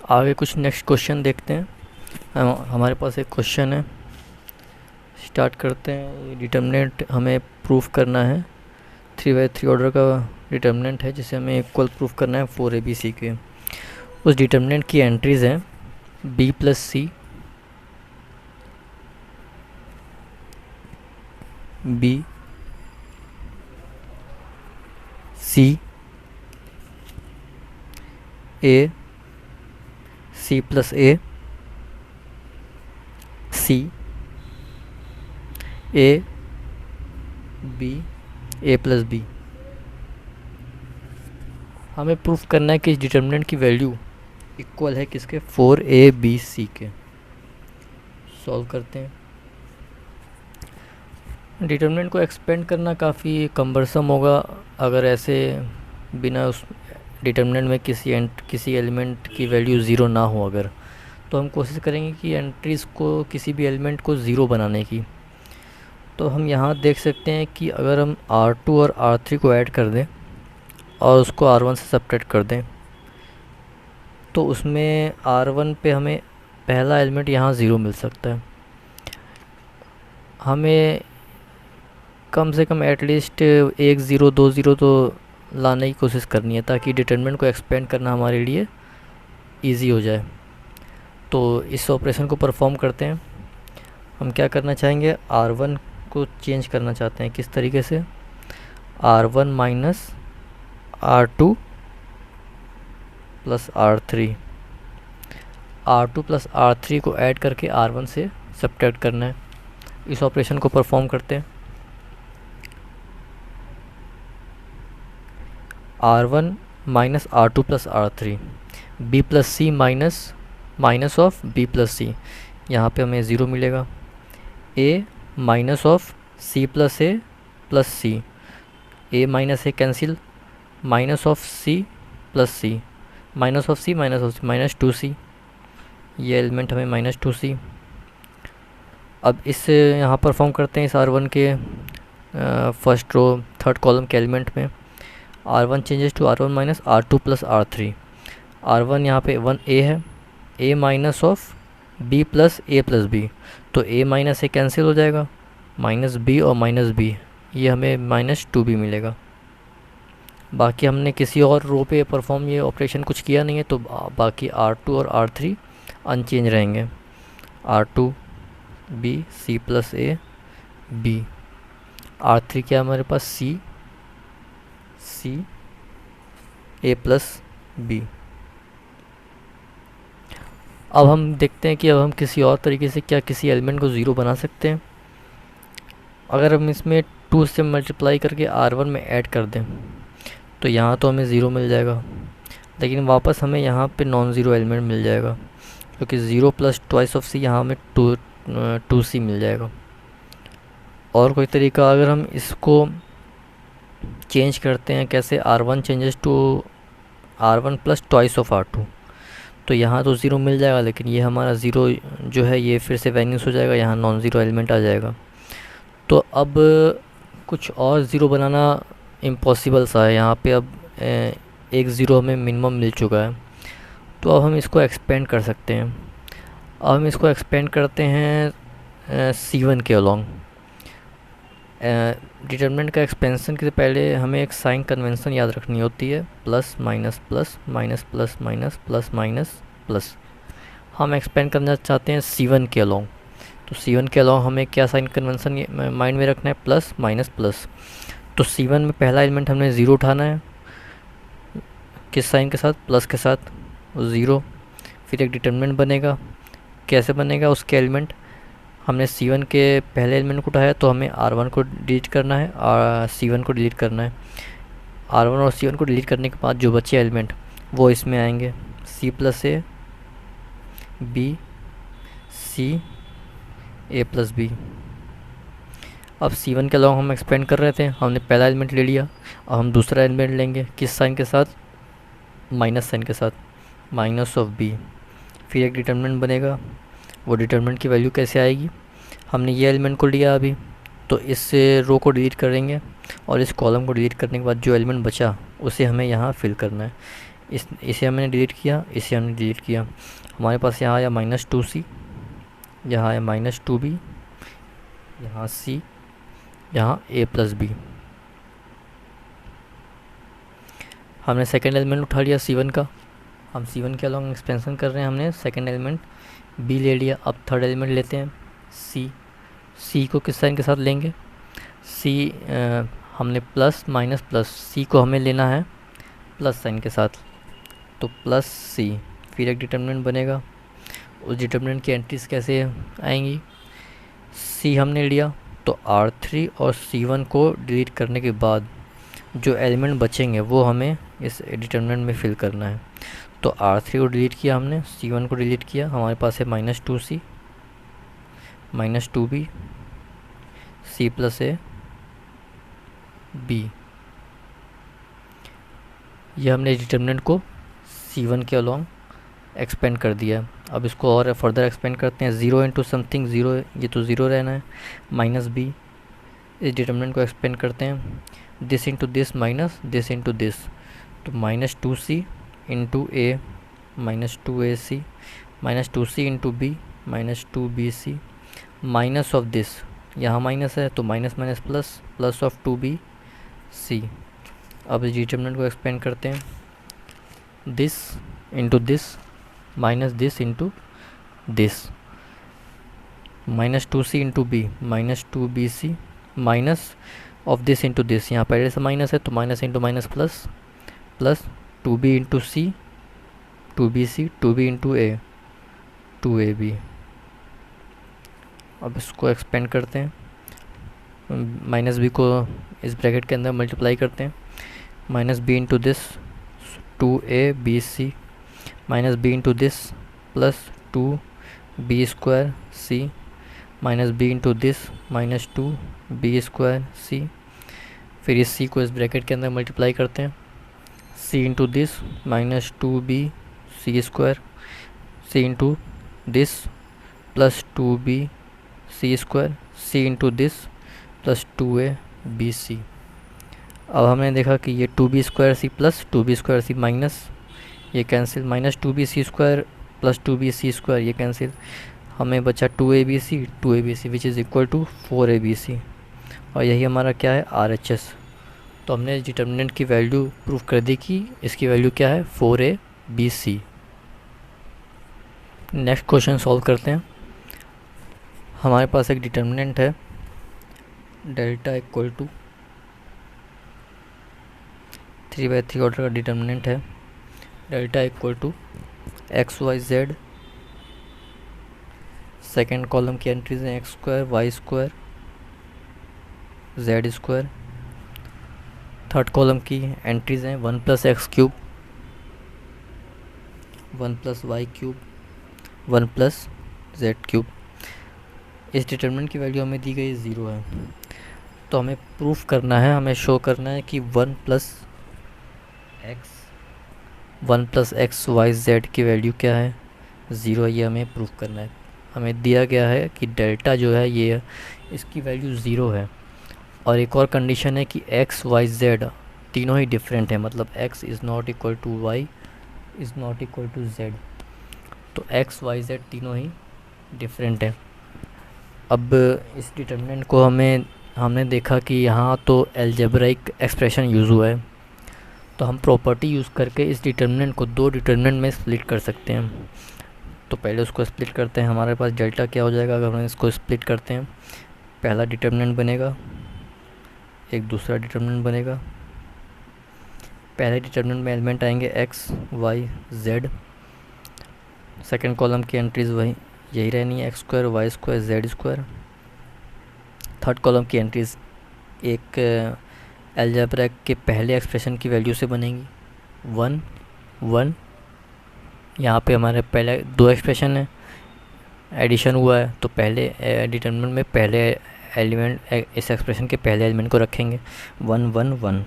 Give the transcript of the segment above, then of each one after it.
आगे कुछ next question देखते हैं। हमारे पास एक क्वेश्चन है, स्टार्ट करते हैं। डिटर्मिनेंट हमें प्रूफ करना है, 3/3 ऑर्डर का डिटर्मिनेंट है जिसे हमें इक्वल प्रूफ करना है 4ABC के। उस डिटर्मिनेंट की एंट्रीज़ हैं B plus C, B, C, A, C plus A, C, A, B, A plus B। हमें प्रूफ करना है कि इस डिटर्मिनेंट की वैल्यू इक्वल है किसके, 4ABC के। सॉल्व करते हैं। डिटर्मिनेंट को एक्सपेंड करना काफ़ी कम्बरसम होगा अगर ऐसे बिना उस डिटर्मिनेंट में किसी एलिमेंट की वैल्यू ज़ीरो ना हो। अगर तो हम कोशिश करेंगे कि एंट्रीज़ को किसी भी एलिमेंट को ज़ीरो बनाने की। तो हम यहाँ देख सकते हैं कि अगर हम R2 और R3 को ऐड कर दें और उसको R1 से सब्ट्रैक्ट कर दें तो उसमें R1 पे हमें पहला एलिमेंट यहाँ ज़ीरो मिल सकता है। हमें कम से कम एटलीस्ट 1 0 2 0 तो लाने की कोशिश करनी है ताकि डिटर्मिनेंट को एक्सपेंड करना हमारे लिए इजी हो जाए। तो इस ऑपरेशन को परफॉर्म करते हैं। हम क्या करना चाहेंगे, R1 को चेंज करना चाहते हैं। किस तरीके से, R1 minus R2 plus R3, R2 plus R3 को ऐड करके R1 से सब्ट्रैक्ट करना है। इस ऑपरेशन को परफॉर्म करते हैं। R1 minus R2 plus R3, B plus C minus of B plus C, यहाँ पे हमें ज़ीरो मिलेगा। A minus of C plus A plus C, A minus A cancel, minus of C plus C, minus of C minus 2C, ये element हमें minus 2C। अब इस यहाँ perform करते हैं इस R1 के फर्स्ट रो थर्ड कॉलम के एलिमेंट में। R1 changes to R1 minus R2 plus R3। R1 यहाँ पे 1A है, A minus of B plus A plus B, तो A माइनस A कैंसिल हो जाएगा, माइनस B और माइनस B, ये हमें माइनस 2B मिलेगा। बाकी हमने किसी और रो पे परफॉर्म ये ऑपरेशन कुछ किया नहीं है, तो बाकी R2 और R3 अनचेंज रहेंगे। R2 B C plus A B, R3 क्या हमारे पास C A प्लस B। अब हम देखते हैं कि अब हम किसी और तरीके से क्या किसी एलिमेंट को ज़ीरो बना सकते हैं। अगर हम इसमें 2 से मल्टीप्लाई करके R1 में ऐड कर दें तो यहाँ तो हमें ज़ीरो मिल जाएगा, लेकिन वापस हमें यहाँ पे नॉन ज़ीरो एलिमेंट मिल जाएगा क्योंकि zero plus twice of C यहाँ हमें 2C मिल जाएगा। और कोई तरीका, अगर हम इसको चेंज करते हैं कैसे, R1 changes to R1 plus twice of R2, तो यहाँ तो ज़ीरो मिल जाएगा, लेकिन ये हमारा ज़ीरो जो है ये फिर से वैनिश हो जाएगा, यहाँ नॉन ज़ीरो एलिमेंट आ जाएगा। तो अब कुछ और ज़ीरो बनाना इम्पॉसिबल सा है। यहाँ पे अब एक ज़ीरो हमें मिनिमम मिल चुका है, तो अब हम इसको एक्सपेंड कर सकते हैं। अब हम इसको एक्सपेंड करते हैं C1 के अलॉन्ग। डिटर्मिनेंट का एक्सपेंशन के पहले हमें एक साइन कन्वेंशन याद रखनी होती है, plus minus plus minus plus minus plus minus plus. हम एक्सपेंड करना चाहते हैं C1 के अलॉन्ग, तो C1 के अलॉन्ग हमें क्या साइन कन्वेंशन माइंड में रखना है, प्लस माइनस प्लस। तो C1 में पहला एलिमेंट हमने ज़ीरो उठाना है, किस साइन के साथ, प्लस के साथ, ज़ीरो। फिर एक डिटर्मिनेंट बनेगा, कैसे बनेगा, उसके एलिमेंट हमने C1 के पहले एलिमेंट को उठाया तो हमें R1 को डिलीट करना है और C1 को डिलीट करना है। R1 और C1 को डिलीट करने के बाद जो बचे एलिमेंट वो इसमें आएंगे, C plus A B C A plus B। अब C1 के अलॉन्ग हम एक्सपेंड कर रहे थे, हमने पहला एलिमेंट ले लिया, अब हम दूसरा एलिमेंट लेंगे, किस साइन के साथ, माइनस साइन के साथ, माइनस ऑफ B। फिर एक डिटर्मिनेंट बनेगा, वो डिटर्मिनेंट की वैल्यू कैसे आएगी, हमने ये एलिमेंट को लिया अभी, तो इस रो को डिलीट करेंगे और इस कॉलम को डिलीट करने के बाद जो एलिमेंट बचा उसे हमें यहाँ फिल करना है। इसे हमने डिलीट किया, इसे हमने डिलीट किया। हमारे पास यहाँ आया -2c, यहाँ आया -2b, यहाँ c, यहाँ a प्लस बी। हमने सेकेंड एलिमेंट उठा लिया c1 का, हम c1 के अलॉन्ग एक्सपेंशन कर रहे हैं, हमने सेकेंड एलिमेंट b ले लिया। अब थर्ड एलिमेंट लेते हैं c को किस साइन के साथ लेंगे, हमने प्लस माइनस प्लस, c को हमें लेना है प्लस साइन के साथ, तो प्लस c, फिर एक डिटर्मिनेंट बनेगा। उस डिटर्मिनेंट की एंट्रीज कैसे आएंगी, c हमने लिया तो R3 और c1 को डिलीट करने के बाद जो एलिमेंट बचेंगे वो हमें इस डिटर्मिनेंट में फिल करना है। तो R3 को डिलीट किया हमने, c1 को डिलीट किया, हमारे पास है -2c, -2b, c plus a b। ये हमने डिटर्मिनेंट को c1 के अलॉन्ग एक्सपेंड कर दिया है। अब इसको और फर्दर एक्सपेंड करते हैं, 0 इंटू समथिंग 0, ये तो 0 रहना है, -b। इस डिटर्मिनेंट को एक्सपेंड करते हैं, this into this minus this into this, तो -2c into a -2ac, -2c into b -2bc, minus of this, यहाँ माइनस है तो minus minus plus, plus of 2bc। अब इस डिटर्मिनेंट को एक्सपेंड करते हैं, this into this minus this into this, -2c into b -2bc, minus of this into this, यहाँ पहले से माइनस है तो minus into minus plus, plus 2b into c 2bc, 2b into a 2ab। अब इसको expand करते हैं, -b को इस ब्रैकेट के अंदर मल्टीप्लाई करते हैं, -b into this 2abc, -b into this plus 2b square c, -b into this -2b square c। फिर इस c को इस ब्रैकेट के अंदर मल्टीप्लाई करते हैं, c into this -2b c square, c into this plus 2b c square, c into this plus 2abc। अब हमने देखा कि ये 2b square C plus 2b square C minus, ये cancel, -2bc square plus 2bc square ये cancel, हमें बचा 2abc which is equal to 4abc, और यही हमारा क्या है RHS। तो हमने डिटर्मिनेंट की वैल्यू प्रूव कर दी कि इसकी वैल्यू क्या है 4abc। नेक्स्ट क्वेश्चन सॉल्व करते हैं। हमारे पास एक डिटर्मिनेंट है डेल्टा इक्वल टू 3/3 ऑर्डर का डिटर्मिनेंट है, delta equal to XYZ। Second column की एंट्रीज हैं x square Y square z square. Third column की एंट्रीज हैं 1 + x cube, 1 + y cube, 1 + z cube. इस डिटर्मिनेंट की वैल्यू हमें दी गई 0 है, तो हमें प्रूफ करना है, हमें शो करना है कि 1 + x y z की वैल्यू क्या है 0, ये हमें प्रूफ करना है। हमें दिया गया है कि डेल्टा जो है ये इसकी वैल्यू 0 है, और एक और कंडीशन है कि x y z तीनों ही डिफरेंट है, मतलब x is not equal to y is not equal to z, तो x y z तीनों ही डिफरेंट है। अब इस डिटर्मिनेंट को हमने देखा कि यहाँ तो अलजेब्राइक एक्सप्रेशन यूज़ हुआ है, तो हम प्रॉपर्टी यूज़ करके इस डिटर्मिनेंट को 2 डिटर्मिनेंट में स्प्लिट कर सकते हैं। तो पहले उसको स्प्लिट करते हैं, हमारे पास डेल्टा क्या हो जाएगा अगर हम इसको स्प्लिट करते हैं, पहला डिटर्मिनेंट बनेगा, एक दूसरा डिटर्मिनेंट बनेगा। पहले डिटर्मिनेंट में एलिमेंट आएंगे x y z, second column की एंट्रीज वही यही रहनी है x square Y square z square. Third column की एंट्रीज एक अलजेब्रा के पहले एक्सप्रेशन की वैल्यू से बनेंगी 1 1। यहाँ पे हमारे पहले 2 एक्सप्रेशन है, एडिशन हुआ है, तो पहले डिटर्मिनेंट में पहले एलिमेंट इस एक्सप्रेशन के पहले एलिमेंट को रखेंगे 1 1 1।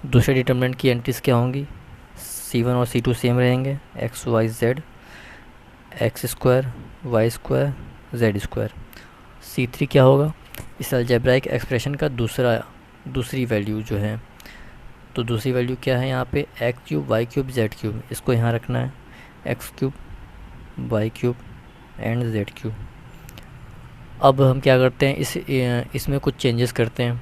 दूसरे डिटर्मिनेंट की एंट्रीज क्या होंगी, c1 और c2 सेम रहेंगे, x y z x square Y square z square. c3 क्या होगा, इस अलजेब्राइक एक्सप्रेशन का दूसरी वैल्यू जो है तो दूसरी वैल्यू क्या है यहाँ पे, X cube Y cube Z cube, इसको यहाँ रखना है, X cube Y cube and Z cube. अब हम क्या करते हैं, इसमें कुछ चेंजेस करते हैं।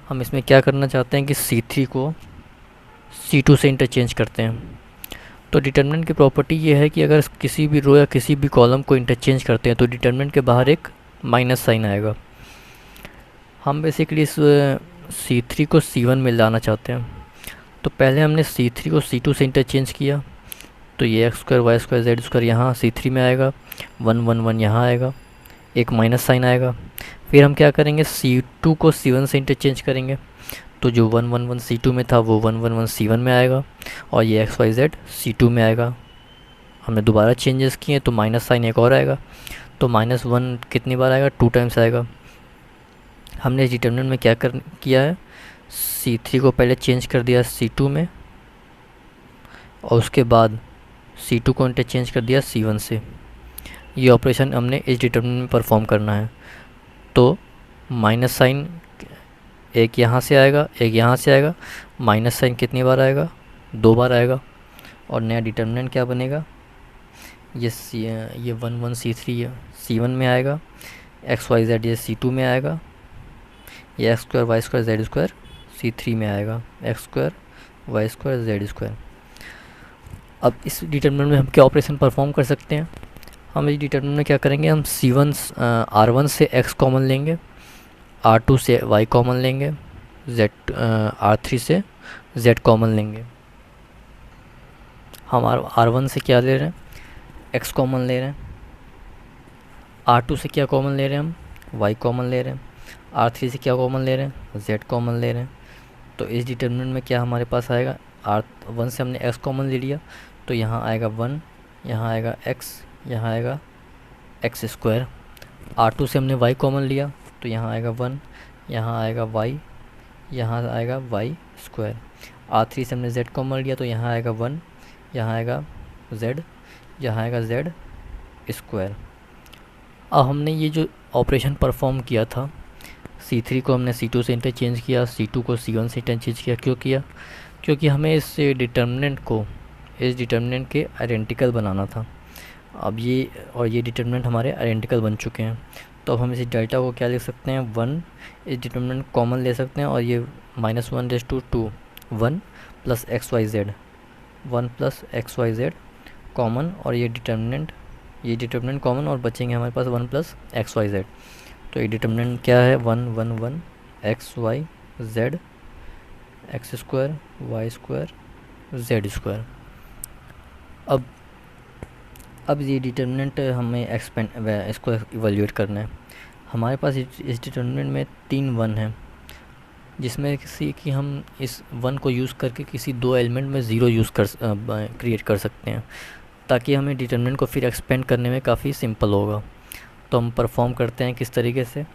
हम इसमें क्या करना चाहते हैं कि C3 को C2 से इंटरचेंज करते हैं। तो डिटर्मिनेंट की प्रॉपर्टी ये है कि अगर किसी भी रो या किसी भी कॉलम को इंटरचेंज करते हैं तो डिटर्मिनेंट के बाहर एक माइनस साइन आएगा। हम बेसिकली इस C3 को C1 में लाना चाहते हैं। तो पहले हमने C3 को C2 से इंटरचेंज किया, तो ये X square Y square Z square यहाँ C3 में आएगा, 1 1 1 यहाँ आएगा, एक माइनस साइन आएगा। फिर हम क्या करेंगे, C2 को C1 से इंटरचेंज करेंगे, तो जो 1 1 1 C2 में था वो 1 1 1 C1 में आएगा, और ये एक्स वाई जेड C2 में आएगा। हमने दोबारा चेंजेस किए तो माइनस साइन एक और आएगा, तो -1 कितनी बार आएगा, 2 टाइम्स आएगा। हमने इस डिटर्मिनेंट में क्या किया है, C3 को पहले चेंज कर दिया C2 में, और उसके बाद C2 को इंटरचेंज कर दिया C1 से। ये ऑपरेशन हमने इस डिटर्मिनेंट में परफॉर्म करना है। तो माइनस साइन एक यहाँ से आएगा, एक यहाँ से आएगा, माइनस साइन कितनी बार आएगा, 2 बार आएगा, और नया डिटर्मिनेंट क्या बनेगा, ये 1 1 C3 C1 में आएगा, एक्स वाई जेड ये C2 में आएगा, ये X square Y square Z square C3 में आएगा, X square Y square Z square. अब इस डिटर्मिनेंट में हम क्या ऑपरेशन परफॉर्म कर सकते हैं, हम इस डिटर्मिनेंट में क्या करेंगे, हम R1 से x कॉमन लेंगे, R2 से y कॉमन लेंगे, R3 से z कॉमन लेंगे। हम R1 से क्या ले रहे हैं, x कॉमन ले रहे हैं, R2 से क्या कॉमन ले रहे हैं, हम y कॉमन ले रहे हैं, R3 से क्या कॉमन ले रहे हैं, z कॉमन ले रहे हैं। तो इस डिटर्मिनेंट में क्या हमारे पास आएगा, R1 से हमने x कॉमन ले लिया, तो यहाँ आएगा 1, यहाँ आएगा x, यहाँ आएगा एक्स स्क्वायर। R2 से हमने y कॉमन लिया, तो यहाँ आएगा 1, यहाँ आएगा y, यहाँ आएगा y स्क्वायर। R3 से हमने z कॉमन लिया, तो यहाँ आएगा 1, यहाँ आएगा z, यहाँ आएगा z स्क्वायर। अब हमने ये जो ऑपरेशन परफॉर्म किया था, C3 को हमने C2 से इंटरचेंज किया, C2 को C1 से इंटरचेंज किया, क्यों किया, क्योंकि हमें इस डिटर्मिनेंट को इस डिटर्मिनेंट के आइडेंटिकल बनाना था। अब ये डिटर्मिनेंट हमारे आइडेंटिकल बन चुके हैं, तो अब हम इस डेल्टा को क्या लिख सकते हैं, 1, इस डिटर्मिनेंट कॉमन ले सकते हैं, और ये -1/2 1 plus X Y Z, 1 plus X Y Z common, और ये डिटर्मिनेंट कॉमन, और बचेंगे हमारे पास 1 प्लस एक्स वाई जेड। तो ये डिटर्मिनेंट क्या है, 1 1 1 X Y Z, X square Y square Z square. अब ये डिटर्मिनेंट हमें इसको इवैल्यूएट करना है। हमारे पास इस डिटर्मिनेंट में 3 1 हैं, जिसमें कि हम इस 1 को यूज़ करके किसी 2 एलिमेंट में 0 क्रिएट कर सकते हैं, ताकि हमें डिटर्मिनेंट को फिर एक्सपेंड करने में काफ़ी सिंपल होगा। तो हम परफॉर्म करते हैं किस तरीके से,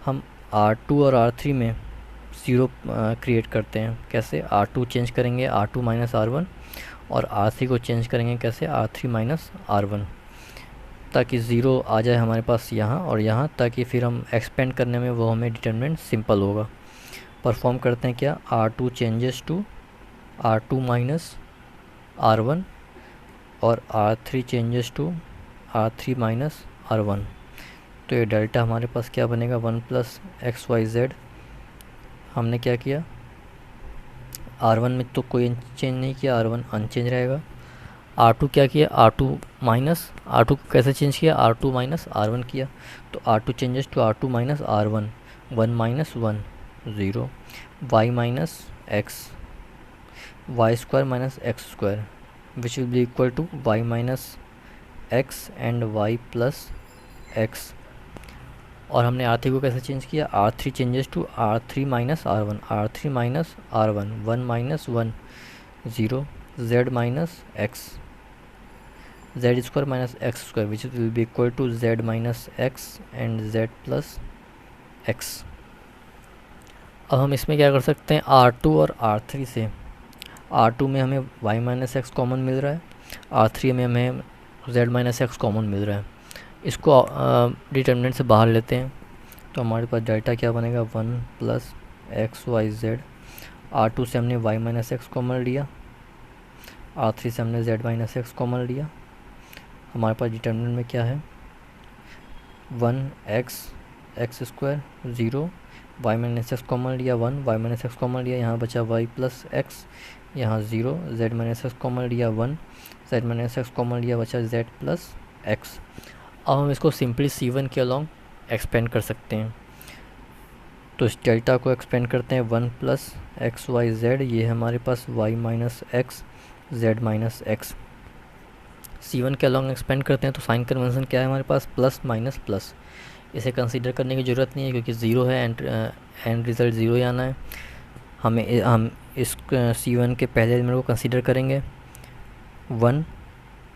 हम R2 और R3 में 0 क्रिएट करते हैं। कैसे, R2 चेंज करेंगे R2 माइनस R1, और R3 को चेंज करेंगे कैसे, R3 माइनस R1, ताकि 0 आ जाए हमारे पास यहाँ और यहाँ, ताकि फिर हम एक्सपेंड करने में वो हमें डिटर्मिनेंट सिंपल होगा। परफॉर्म करते हैं क्या, R2 changes to R2 minus R1, और R3 changes to R3 minus R1। तो ये डेल्टा हमारे पास क्या बनेगा, 1 प्लस एक्स वाई जेड। हमने क्या किया, R1 में तो कोई चेंज नहीं किया, R1 अनचेंज रहेगा। R2 क्या किया, R2 को कैसे चेंज किया, R2 माइनस R1 किया, तो R2 changes to R2 minus R1, 1 minus 1 0, y minus X, Y square minus X square, which will be equal to y minus X and y plus X. और हमने R3 को कैसे change किया, R3 changes to R3 minus R1, R3 minus R1, 1 minus 1 0, z minus X, Z square minus X square, which will be equal to z minus X and z plus x. अब हम इसमें क्या कर सकते हैं, R2 और R3 से, R2 में हमें y माइनस एक्स कॉमन मिल रहा है, R3 में हमें z माइनस एक्स कॉमन मिल रहा है। इसको डिटर्मिनेंट से बाहर लेते हैं, तो हमारे पास डेल्टा क्या बनेगा, 1 plus X Y Z, R2 से हमने y माइनस एक्स कॉमन लिया, R3 से हमने z माइनस एक्स कॉमन लिया। हमारे पास डिटर्मिनेंट में क्या है, 1x x square 0, y minus x common लिया 1, y माइनस एक्स कॉमन लिया, यहाँ बचा y प्लस एक्स, यहाँ 0, z माइनस एक्स कॉमन लिया 1, z माइनस एक्स कॉमन लिया, बचा z प्लस एक्स। अब हम इसको सिंपली C1 के अलॉन्ग एक्सपेंड कर सकते हैं। तो इस डेल्टा को एक्सपेंड करते हैं 1 प्लस एक्स वाई जेड, ये हमारे पास y minus X Z minus x. C1 के अलॉन्ग एक्सपेंड करते हैं तो साइन कन्वेंशन क्या है हमारे पास, प्लस माइनस प्लस। इसे कंसीडर करने की ज़रूरत नहीं है क्योंकि ज़ीरो है, एंड रिज़ल्ट ज़ीरो ही आना है। हम इस C1 के पहले एलिमेंट को कंसीडर करेंगे। 1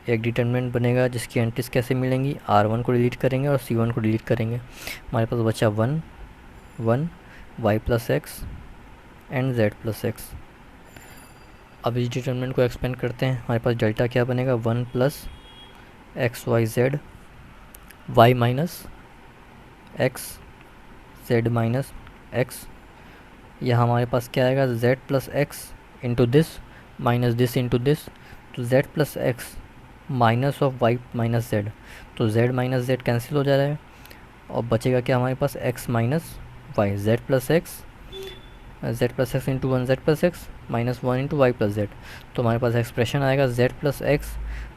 एक डिटर्मिनेंट बनेगा जिसकी एंट्रीज कैसे मिलेंगी, R1 को डिलीट करेंगे और C1 को डिलीट करेंगे। हमारे पास बचा 1 1 y plus x and z plus x. अब इस डिटर्मिनेंट को एक्सपेंड करते हैं, हमारे पास डेल्टा क्या बनेगा, 1 plus X Y Z, Y minus X Z minus X. यह हमारे पास क्या आएगा, z plus X into this minus this into this, तो z plus X minus of y minus Z, तो z माइनस जेड कैंसिल हो जा रहा है और बचेगा क्या हमारे पास, x minus Y, z plus X into 1 z plus X minus 1 into Y plus Z. तो हमारे पास एक्सप्रेशन आएगा z plus X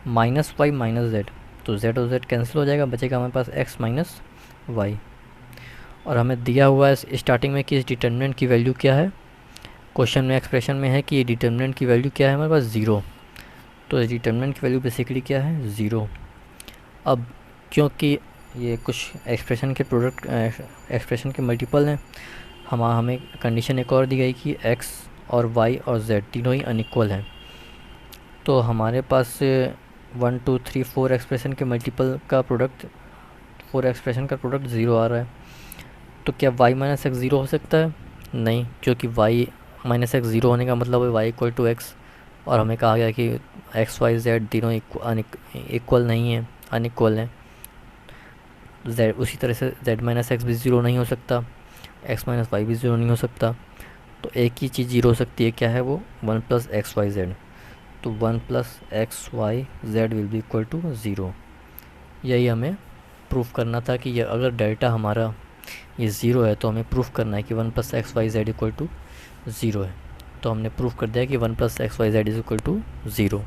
minus Y minus Z, तो z और z कैंसिल हो जाएगा, बचेगा हमारे पास x माइनस वाई। और हमें दिया हुआ है स्टार्टिंग में कि इस डिटर्मिनेंट की वैल्यू क्या है, क्वेश्चन में एक्सप्रेशन में है कि ये डिटर्मिनेंट की वैल्यू क्या है हमारे पास, 0। तो इस डिटर्मिनेंट की वैल्यू बेसिकली क्या है, 0। अब क्योंकि ये कुछ एक्सप्रेशन के मल्टीपल हैं, हमें कंडीशन एक और दी गई कि x और y और z तीनों ही अनइक्वल हैं। तो हमारे पास 1 2 3 4 एक्सप्रेशन के मल्टीपल का प्रोडक्ट, 4 एक्सप्रेशन का प्रोडक्ट 0 आ रहा है। तो क्या y माइनस एक्स 0 हो सकता है, नहीं, क्योंकि y माइनस एक्स 0 होने का मतलब है y इक्वल टू एक्स, और हमें कहा गया कि x y z तीनों इक्वल नहीं है, अनइक्वल हैं। z उसी तरह से z माइनस एक्स भी 0 नहीं हो सकता, x माइनस वाई भी 0 नहीं हो सकता। तो एक ही चीज़ 0 हो सकती है, क्या है वो, 1 प्लस एक्स वाई जेड। तो 1 plus X Y Z will be equal to 0। यही हमें प्रूफ करना था कि ये अगर डेल्टा हमारा ये 0 है तो हमें प्रूफ करना है कि 1 plus X Y Z equal to 0 है। तो हमने प्रूफ कर दिया कि 1 plus X Y Z is equal to 0।